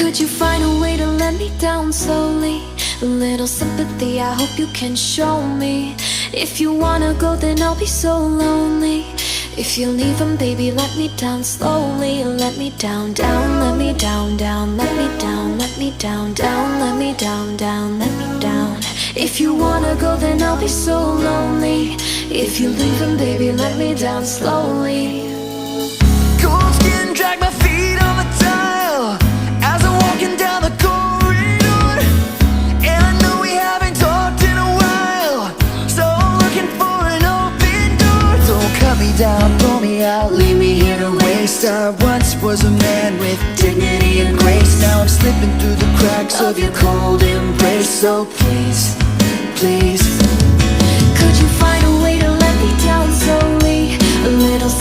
Could you find a way to let me down slowly? A little sympathy, I hope you can show me. If you wanna go, then I'll be so lonely. If you're leaving, baby, let me down slowly. Let me down, down, let me down, down, let me down, let me down, down, let me down, down, let me down. If you wanna go, then I'll be so lonely. If you're leaving, baby, let me down slowly. Cold skin, drag my feet on the tile as I'm walking down the corridor. And I know we haven't talked in a while, so I'm looking for an open door. Don't cut me down, pull me out, leave me here to waste. I once was a man with dignity and grace. Now I'm slipping through the cracks of your cold embrace. So please, please, could you find